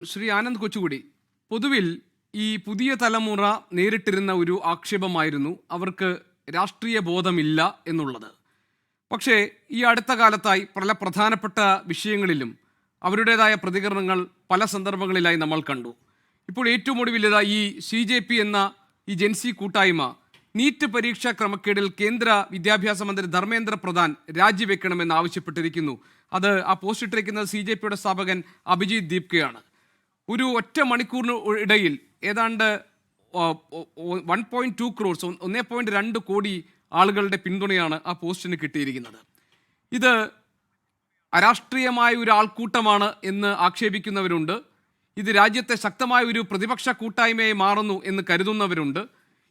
ശ്രീ ആനന്ദ് കൊച്ചുകുടി, പൊതുവിൽ ഈ പുതിയ തലമുറ നേരിട്ടിരുന്ന ഒരു ആക്ഷേപമായിരുന്നു അവർക്ക് രാഷ്ട്രീയ ബോധമില്ല എന്നുള്ളത്. പക്ഷേ ഈ അടുത്ത കാലത്തായി പല പ്രധാനപ്പെട്ട വിഷയങ്ങളിലും അവരുടേതായ പ്രതികരണങ്ങൾ പല സന്ദർഭങ്ങളിലായി നമ്മൾ കണ്ടു. ഇപ്പോൾ ഏറ്റവും ഒടുവിലതായി ഈ CJP എന്ന ഈ ജൻസി കൂട്ടായ്മ നീറ്റ് പരീക്ഷാ ക്രമക്കേടിൽ കേന്ദ്ര വിദ്യാഭ്യാസ മന്ത്രി ധർമ്മേന്ദ്ര പ്രധാൻ രാജിവെക്കണമെന്ന് ആവശ്യപ്പെട്ടിരിക്കുന്നു. അത് ആ പോസ്റ്റ് ഇട്ടിരിക്കുന്നത് CJPയുടെ സ്ഥാപകൻ അഭിജിത് ദീപ്കയാണ്. ഒരു ഒറ്റ മണിക്കൂറിന് ഇടയിൽ ഏതാണ്ട് 1.2 crores 1.2 കോടി ആളുകളുടെ പിന്തുണയാണ് ആ പോസ്റ്റിന് കിട്ടിയിരിക്കുന്നത്. ഇത് അരാഷ്ട്രീയമായ ഒരു ആൾക്കൂട്ടമാണ് എന്ന് ആക്ഷേപിക്കുന്നവരുണ്ട്. ഇത് രാജ്യത്തെ ശക്തമായ ഒരു പ്രതിപക്ഷ കൂട്ടായ്മയായി മാറുന്നു എന്ന് കരുതുന്നവരുണ്ട്.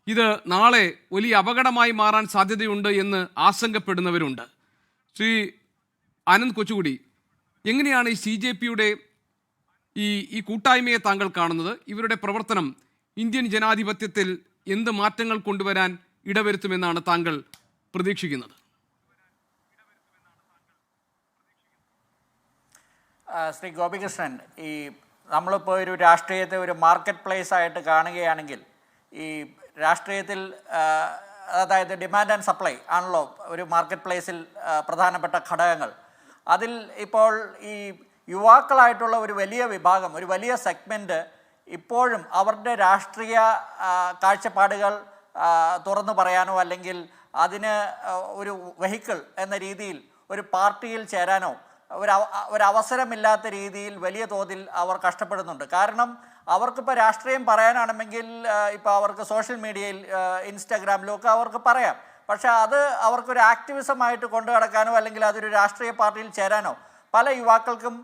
ഇത് നാളെ വലിയ അപകടമായി മാറാൻ സാധ്യതയുണ്ട് എന്ന് ആശങ്കപ്പെടുന്നവരുണ്ട്. ശ്രീ ആനന്ദ് കൊച്ചുകുടി, എങ്ങനെയാണ് ഈ CJPയുടെ ഈ കൂട്ടായ്മയെ താങ്കൾ കാണുന്നത്? ഇവരുടെ പ്രവർത്തനം ഇന്ത്യൻ ജനാധിപത്യത്തിൽ എന്ത് മാറ്റങ്ങൾ കൊണ്ടുവരാൻ ഇടവരുത്തുമെന്നാണ് താങ്കൾ പ്രതീക്ഷിക്കുന്നത്? ശ്രീ ഗോപികൃഷ്ണൻ, നമ്മളിപ്പോൾ ഒരു രാഷ്ട്രീയത്തെ ഒരു മാർക്കറ്റ് പ്ലേസ് ആയിട്ട് കാണുകയാണെങ്കിൽ ഈ രാഷ്ട്രീയത്തിൽ അതായത് ഡിമാൻഡ് ആൻഡ് സപ്ലൈ ആണല്ലോ ഒരു മാർക്കറ്റ് പ്ലേസിൽ പ്രധാനപ്പെട്ട ഘടകങ്ങൾ. അതിൽ ഇപ്പോൾ ഈ യുവാക്കളായിട്ടുള്ള ഒരു വലിയ വിഭാഗം, ഒരു വലിയ സെഗ്മെൻറ്റ് ഇപ്പോഴും അവരുടെ രാഷ്ട്രീയ കാഴ്ചപ്പാടുകൾ തുറന്നു പറയാനോ അല്ലെങ്കിൽ അതിന് ഒരു വെഹിക്കിൾ എന്ന രീതിയിൽ ഒരു പാർട്ടിയിൽ ചേരാനോ ഒരവസരമില്ലാത്ത രീതിയിൽ വലിയ തോതിൽ അവർ കഷ്ടപ്പെടുന്നുണ്ട്. കാരണം അവർക്കിപ്പോൾ രാഷ്ട്രീയം പറയാനാണെങ്കിൽ ഇപ്പോൾ അവർക്ക് സോഷ്യൽ മീഡിയയിൽ ഇൻസ്റ്റാഗ്രാമിലും ഒക്കെ അവർക്ക് പറയാം. പക്ഷേ അത് അവർക്കൊരു ആക്ടിവിസമായിട്ട് കൊണ്ടു നടക്കാനോ അല്ലെങ്കിൽ അതൊരു രാഷ്ട്രീയ പാർട്ടിയിൽ ചേരാനോ പല യുവാക്കൾക്കും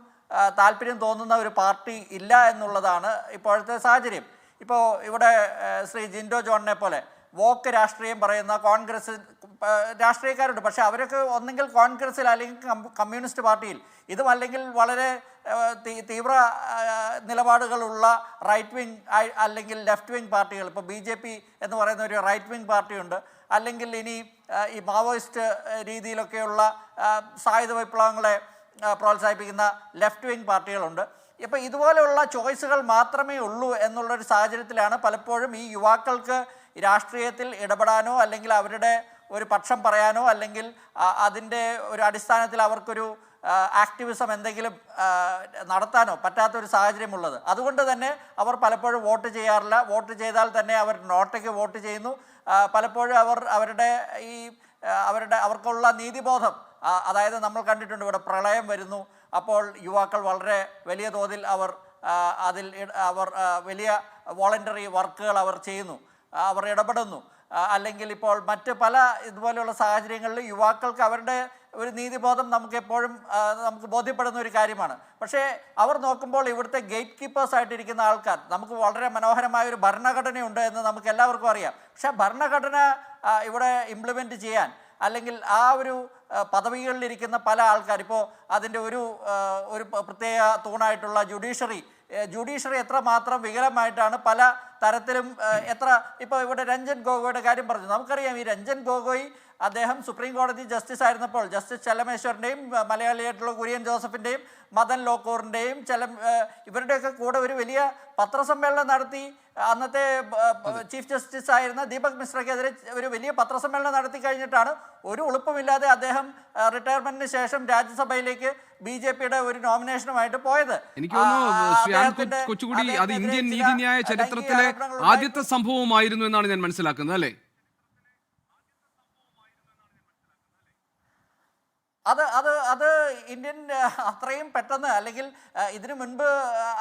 താല്പര്യം തോന്നുന്ന ഒരു പാർട്ടി ഇല്ല എന്നുള്ളതാണ് ഇപ്പോഴത്തെ സാഹചര്യം. ഇപ്പോൾ ഇവിടെ ശ്രീ ജിൻഡോ ജോണിനെ പോലെ വോക്ക് രാഷ്ട്രീയം പറയുന്ന കോൺഗ്രസ് രാഷ്ട്രീയക്കാരുണ്ട്. പക്ഷേ അവരൊക്കെ ഒന്നെങ്കിൽ കോൺഗ്രസ്സിൽ അല്ലെങ്കിൽ കമ്മ്യൂണിസ്റ്റ് പാർട്ടിയിൽ, ഇതും അല്ലെങ്കിൽ വളരെ തീവ്ര നിലപാടുകളുള്ള റൈറ്റ് വിങ് അല്ലെങ്കിൽ ലെഫ്റ്റ് വിങ് പാർട്ടികൾ. ഇപ്പോൾ BJP എന്ന് പറയുന്ന ഒരു റൈറ്റ് വിങ് പാർട്ടിയുണ്ട്. അല്ലെങ്കിൽ ഇനി ഈ മാവോയിസ്റ്റ് രീതിയിലൊക്കെയുള്ള സായുധ വിപ്ലവങ്ങളെ പ്രോത്സാഹിപ്പിക്കുന്ന ലെഫ്റ്റ് വിങ് പാർട്ടികളുണ്ട്. ഇപ്പോൾ ഇതുപോലെയുള്ള ചോയ്സുകൾ മാത്രമേ ഉള്ളൂ എന്നുള്ളൊരു സാഹചര്യത്തിലാണ് പലപ്പോഴും ഈ യുവാക്കൾക്ക് രാഷ്ട്രീയത്തിൽ ഇടപെടാനോ അല്ലെങ്കിൽ അവരുടെ ഒരു പക്ഷം പറയാനോ അല്ലെങ്കിൽ അതിൻ്റെ ഒരു അടിസ്ഥാനത്തിൽ അവർക്കൊരു ആക്ടിവിസം എന്തെങ്കിലും നടത്താനോ പറ്റാത്തൊരു സാഹചര്യമുള്ളത്. അതുകൊണ്ട് തന്നെ അവർ പലപ്പോഴും വോട്ട് ചെയ്യാറില്ല. വോട്ട് ചെയ്താൽ തന്നെ അവർ നോട്ടയ്ക്ക് വോട്ട് ചെയ്യുന്നു. പലപ്പോഴും അവർക്കുള്ള നീതിബോധം, അതായത് നമ്മൾ കണ്ടിട്ടുണ്ട് ഇവിടെ പ്രളയം വരുന്നു, അപ്പോൾ യുവാക്കൾ വളരെ വലിയ തോതിൽ അവർ വലിയ വോളണ്ടറി വർക്കുകൾ അവർ ചെയ്യുന്നു, അവർ ഇടപെടുന്നു. അല്ലെങ്കിൽ ഇപ്പോൾ മറ്റ് പല ഇതുപോലെയുള്ള സാഹചര്യങ്ങളിൽ യുവാക്കൾക്ക് അവരുടെ ഒരു നീതിബോധം നമുക്ക് ബോധ്യപ്പെടുന്ന ഒരു കാര്യമാണ്. പക്ഷേ അവർ നോക്കുമ്പോൾ ഇവിടുത്തെ ഗേറ്റ് കീപ്പേഴ്സ് ആയിട്ടിരിക്കുന്ന ആൾക്കാർ, നമുക്ക് വളരെ മനോഹരമായ ഒരു ഭരണഘടനയുണ്ട് എന്ന് നമുക്ക് എല്ലാവർക്കും അറിയാം. പക്ഷേ ഭരണഘടന ഇവിടെ ഇംപ്ലിമെൻറ്റ് ചെയ്യാൻ അല്ലെങ്കിൽ ആ ഒരു പദവികളിലിരിക്കുന്ന പല ആൾക്കാർ, ഇപ്പോൾ അതിൻ്റെ ഒരു പ്രത്യേക തൂണായിട്ടുള്ള ജുഡീഷ്യറി എത്രമാത്രം വികലമായിട്ടാണ് പല തരത്തിലും ഇപ്പോൾ ഇവിടെ രഞ്ജൻ ഗൊഗോയുടെ കാര്യം പറഞ്ഞു. നമുക്കറിയാം, ഈ രഞ്ജൻ ഗൊഗോയ് അദ്ദേഹം സുപ്രീം കോടതി ജസ്റ്റിസ് ആയിരുന്നപ്പോൾ ജസ്റ്റിസ് ചെല്ലമേശ്വറിൻ്റെയും മലയാളിയായിട്ടുള്ള കുര്യൻ ജോസഫിൻ്റെയും മദൻ ലോക്കൂറിൻ്റെയും ഇവരുടെയൊക്കെ കൂടെ ഒരു വലിയ പത്രസമ്മേളനം നടത്തി. അന്നത്തെ ചീഫ് ജസ്റ്റിസ് ആയിരുന്ന ദീപക് മിശ്രയ്ക്കെതിരെ ഒരു വലിയ പത്രസമ്മേളനം നടത്തി കഴിഞ്ഞിട്ടാണ് ഒരു എളുപ്പമില്ലാതെ അദ്ദേഹം റിട്ടയർമെന്റിന് ശേഷം രാജ്യസഭയിലേക്ക് BJPയുടെ ഒരു നോമിനേഷനുമായിട്ട് പോയത്. എനിക്ക് തോന്നുന്നു കൊച്ചുകുടി, അത് ഇന്ത്യൻ നീതിന്യായ ചരിത്രത്തിലെ ആദ്യത്തെ സംഭവമായിരുന്നു എന്നാണ് ഞാൻ മനസ്സിലാക്കുന്നത്, അല്ലേ? അത് ഇന്ത്യൻ അത്രയും പെട്ടെന്ന് അല്ലെങ്കിൽ ഇതിനു മുൻപ്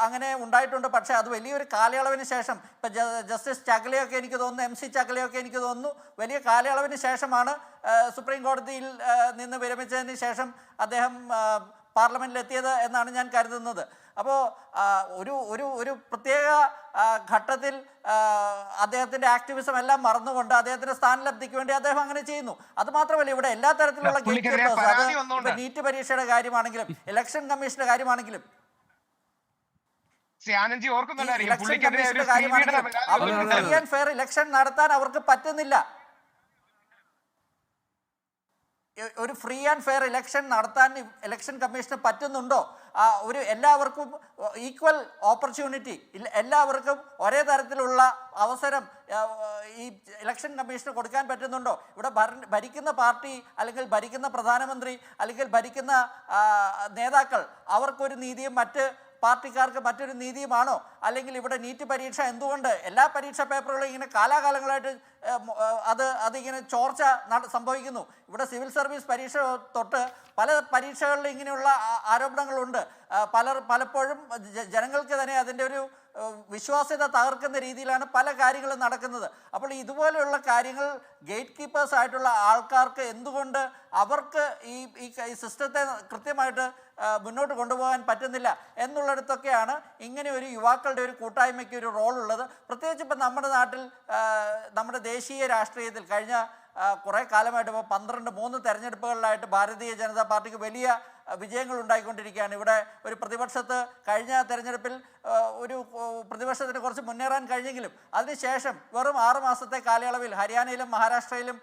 അങ്ങനെ ഉണ്ടായിട്ടുണ്ട്. പക്ഷേ അത് വലിയൊരു കാലയളവിന് ശേഷം, ഇപ്പം ജസ്റ്റിസ് ചാക്കലയൊക്കെ എനിക്ക് തോന്നുന്നു, MC ചാക്കലയൊക്കെ എനിക്ക് തോന്നുന്നു വലിയ കാലയളവിന് ശേഷമാണ് സുപ്രീം കോടതിയിൽ നിന്ന് വിരമിച്ചതിന് ശേഷം അദ്ദേഹം പാർലമെൻറ്റിലെത്തിയത് എന്നാണ് ഞാൻ കരുതുന്നത്. അപ്പോൾ ഒരു പ്രത്യേക ഘട്ടത്തിൽ അദ്ദേഹത്തിൻ്റെ ആക്ടിവിസം എല്ലാം മറന്നുകൊണ്ട് അദ്ദേഹത്തിൻ്റെ സ്ഥാനലബ്ധിക്ക് വേണ്ടി അദ്ദേഹം അങ്ങനെ ചെയ്യുന്നു. അത് മാത്രമല്ല, ഇവിടെ എല്ലാ തരത്തിലുള്ള നീറ്റ് പരീക്ഷയുടെ കാര്യമാണെങ്കിലും ഇലക്ഷൻ കമ്മീഷന്റെ കാര്യമാണെങ്കിലും ഫെയർ ഇലക്ഷൻ നടത്താൻ അവർക്ക് പറ്റുന്നില്ല. ഒരു ഫ്രീ ആൻഡ് ഫെയർ ഇലക്ഷൻ നടത്താൻ ഇലക്ഷൻ കമ്മീഷന് പറ്റുന്നുണ്ടോ? ഒരു എല്ലാവർക്കും ഈക്വൽ ഓപ്പർച്യൂണിറ്റി, എല്ലാവർക്കും ഒരേ തരത്തിലുള്ള അവസരം ഈ ഇലക്ഷൻ കമ്മീഷന് കൊടുക്കാൻ പറ്റുന്നുണ്ടോ? ഇവിടെ ഭരിക്കുന്ന പാർട്ടി അല്ലെങ്കിൽ ഭരിക്കുന്ന പ്രധാനമന്ത്രി അല്ലെങ്കിൽ ഭരിക്കുന്ന നേതാക്കൾ അവർക്കൊരു നീതിയും മറ്റ് പാർട്ടിക്കാർക്ക് മറ്റൊരു നീതിയുമാണോ? അല്ലെങ്കിൽ ഇവിടെ നീറ്റ് പരീക്ഷ എന്തുകൊണ്ട് എല്ലാ പരീക്ഷാ പേപ്പറുകളും ഇങ്ങനെ കാലാകാലങ്ങളായിട്ട് അതിങ്ങനെ ചോർച്ച സംഭവിക്കുന്നു? ഇവിടെ സിവിൽ സർവീസ് പരീക്ഷ തൊട്ട് പല പരീക്ഷകളിലും ഇങ്ങനെയുള്ള ആരോപണങ്ങളുണ്ട്. പലപ്പോഴും ജനങ്ങൾക്ക് തന്നെ അതിൻ്റെ ഒരു വിശ്വാസ്യത തകർക്കുന്ന രീതിയിലാണ് പല കാര്യങ്ങളും നടക്കുന്നത്. അപ്പോൾ ഇതുപോലെയുള്ള കാര്യങ്ങൾ ഗേറ്റ് കീപ്പേഴ്സ് ആയിട്ടുള്ള ആൾക്കാർക്ക് എന്തുകൊണ്ട് അവർക്ക് ഈ സിസ്റ്റത്തെ കൃത്യമായിട്ട് മുന്നോട്ട് കൊണ്ടുപോകാൻ പറ്റുന്നില്ല എന്നുള്ളിടത്തൊക്കെയാണ് ഇങ്ങനെ ഒരു യുവാക്കളുടെ ഒരു കൂട്ടായ്മയ്ക്ക് ഒരു റോൾ ഉള്ളത്. പ്രത്യേകിച്ച് ഇപ്പം നമ്മുടെ നാട്ടിൽ നമ്മുടെ ദേശീയ രാഷ്ട്രീയത്തിൽ കഴിഞ്ഞ കുറേ കാലമായിട്ട് ഇപ്പോൾ 3 തെരഞ്ഞെടുപ്പുകളിലായിട്ട് ഭാരതീയ ജനതാ പാർട്ടിക്ക് വലിയ വിജയങ്ങൾ ഉണ്ടായിക്കൊണ്ടിരിക്കുകയാണ്. ഇവിടെ ഒരു പ്രതിപക്ഷത്ത് കഴിഞ്ഞ തെരഞ്ഞെടുപ്പിൽ ഒരു പ്രതിപക്ഷത്തിന് കുറച്ച് മുന്നേറാൻ കഴിഞ്ഞെങ്കിലും അതിനുശേഷം വെറും 6 മാസത്തെ കാലയളവിൽ ഹരിയാനയിലും മഹാരാഷ്ട്രയിലും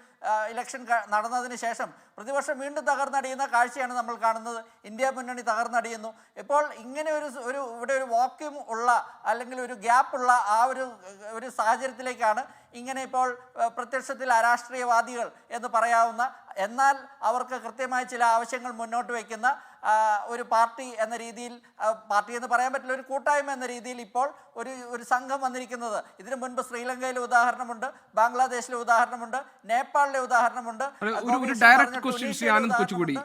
ഇലക്ഷൻ നടന്നതിന് ശേഷം പ്രതിപക്ഷം വീണ്ടും തകർന്നടിയുന്ന കാഴ്ചയാണ് നമ്മൾ കാണുന്നത്. ഇന്ത്യ മുന്നണി തകർന്നടിയുന്നു. ഇപ്പോൾ ഇങ്ങനെ ഇവിടെ ഒരു വാക്യൂം ഉള്ള അല്ലെങ്കിൽ ഒരു ഗ്യാപ്പുള്ള ആ ഒരു സാഹചര്യത്തിലേക്കാണ് ഇങ്ങനെ ഇപ്പോൾ പ്രത്യക്ഷത്തിൽ അരാഷ്ട്രീയവാദികൾ എന്ന് പറയാവുന്ന, എന്നാൽ അവർക്ക് കൃത്യമായ ചില ആവശ്യങ്ങൾ മുന്നോട്ട് വയ്ക്കുന്ന ഒരു പാർട്ടി എന്ന രീതിയിൽ, പാർട്ടി എന്ന് പറയാൻ പറ്റില്ല, ഒരു കൂട്ടായ്മ എന്ന രീതിയിൽ ഇപ്പോൾ ഒരു സംഘം വന്നിരിക്കുന്നത്. ഇതിനു മുൻപ് ശ്രീലങ്കയിലെ ഉദാഹരണമുണ്ട്, ബാംഗ്ലാദേശിലെ ഉദാഹരണമുണ്ട്, നേപ്പാളിലെ ഉദാഹരണമുണ്ട്. ഒരു ഡയറക്റ്റ് ക്വസ്റ്റ്യൻ ശ്രീ ആനന്ദ് കൊച്ചുകൂടി,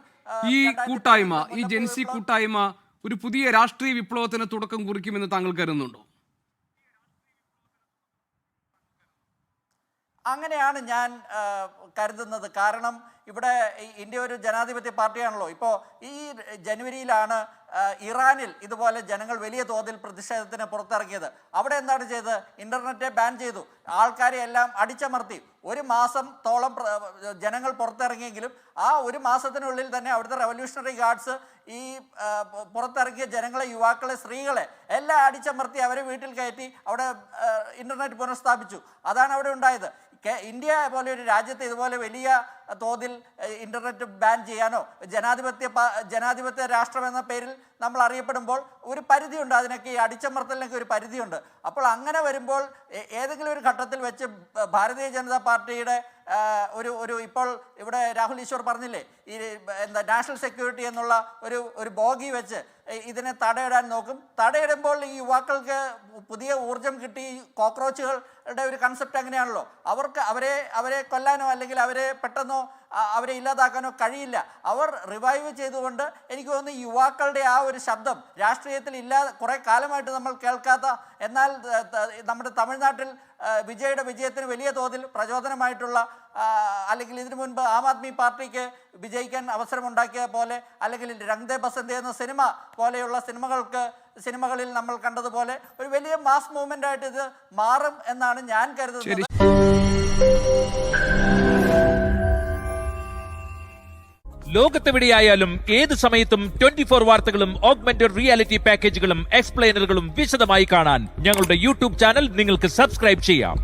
ഈ കൂട്ടായ്മ, ഈ ജെൻസി കൂട്ടായ്മ ഒരു പുതിയ രാഷ്ട്രീയ വിപ്ലവത്തിന് തുടക്കം കുറിക്കുമെന്ന് താങ്കൾ കരുതുന്നുണ്ടോ? അങ്ങനെയാണ് ഞാൻ കരുതുന്നത്. കാരണം ഇവിടെ ഇന്ത്യ ഒരു ജനാധിപത്യ പാർട്ടിയാണല്ലോ. ഇപ്പോൾ ഈ ജനുവരിയിലാണ് ഇറാനിൽ ഇതുപോലെ ജനങ്ങൾ വലിയ തോതിൽ പ്രതിഷേധത്തിന് പുറത്തിറങ്ങിയത്. അവിടെ എന്താണ് ചെയ്തത്? ഇൻ്റർനെറ്റ് ബാൻ ചെയ്തു, ആൾക്കാരെ എല്ലാം അടിച്ചമർത്തി. 1 മാസത്തോളം ജനങ്ങൾ പുറത്തിറങ്ങിയെങ്കിലും ആ 1 മാസത്തിനുള്ളിൽ തന്നെ അവിടുത്തെ റവല്യൂഷണറി ഗാർഡ്സ് ഈ പുറത്തിറങ്ങിയ ജനങ്ങളെ, യുവാക്കളെ, സ്ത്രീകളെ എല്ലാം അടിച്ചമർത്തി അവരെ വീട്ടിൽ കയറ്റി അവിടെ ഇൻ്റർനെറ്റ് പുനഃസ്ഥാപിച്ചു. അതാണ് അവിടെ ഉണ്ടായത്. ഇന്ത്യ പോലെ ഒരു രാജ്യത്ത് ഇതുപോലെ വലിയ തോതിൽ ഇൻ്റർനെറ്റ് ബാൻ ചെയ്യാനോ, ജനാധിപത്യ രാഷ്ട്രം എന്ന പേരിൽ നമ്മൾ അറിയപ്പെടുമ്പോൾ ഒരു പരിധിയുണ്ട്, അതിനൊക്കെ ഈ അടിച്ചമർത്തലിനൊക്കെ ഒരു പരിധിയുണ്ട്. അപ്പോൾ അങ്ങനെ വരുമ്പോൾ ഏതെങ്കിലും ഒരു ഘട്ടത്തിൽ വെച്ച് ഭാരതീയ ജനതാ പാർട്ടിയുടെ ഇപ്പോൾ ഇവിടെ രാഹുൽ ഈശ്വർ പറഞ്ഞില്ലേ, ഈ നാഷണൽ സെക്യൂരിറ്റി എന്നുള്ള ഒരു ബോഗി വെച്ച് ഇതിനെ തടയിടാൻ നോക്കും. തടയിടുമ്പോൾ ഈ യുവാക്കൾക്ക് പുതിയ ഊർജം കിട്ടി. കോക്രോച്ചുകളുടെ ഒരു കൺസെപ്റ്റ് അങ്ങനെയാണല്ലോ. അവർക്ക് അവരെ കൊല്ലാനോ അല്ലെങ്കിൽ അവരെ പെട്ടെന്നോ അവരെ ഇല്ലാതാക്കാനോ കഴിയില്ല. അവർ റിവൈവ് ചെയ്തുകൊണ്ട് എനിക്ക് തോന്നുന്നു യുവാക്കളുടെ ആ ഒരു ശബ്ദം രാഷ്ട്രീയത്തിൽ കുറേ കാലമായിട്ട് നമ്മൾ കേൾക്കാത്ത, എന്നാൽ നമ്മുടെ തമിഴ്നാട്ടിൽ വിജയത്തിന് വലിയ തോതിൽ പ്രചോദനമായിട്ടുള്ള, അല്ലെങ്കിൽ ഇതിനു മുൻപ് ആം ആദ്മി പാർട്ടിക്ക് വിജയിക്കാൻ അവസരമുണ്ടാക്കിയ പോലെ, അല്ലെങ്കിൽ രംഗ് ദേ ബസന്തി എന്ന സിനിമ പോലെയുള്ള സിനിമകളിൽ നമ്മൾ കണ്ടതുപോലെ ഒരു വലിയ മാസ് മൂവ്മെന്റ് ആയിട്ട് ഇത് മാറും എന്നാണ് ഞാൻ കരുതുന്നത്. ലോകത്തെവിടെയായാലും ഏത് സമയത്തും 24 വാർത്തകളും ഓഗ്മെന്റഡ് റിയാലിറ്റി പാക്കേജുകളും എക്സ്പ്ലെയിനറുകളും വിശദമായി കാണാൻ ഞങ്ങളുടെ യൂട്യൂബ് ചാനൽ നിങ്ങൾക്ക് സബ്സ്ക്രൈബ് ചെയ്യാം.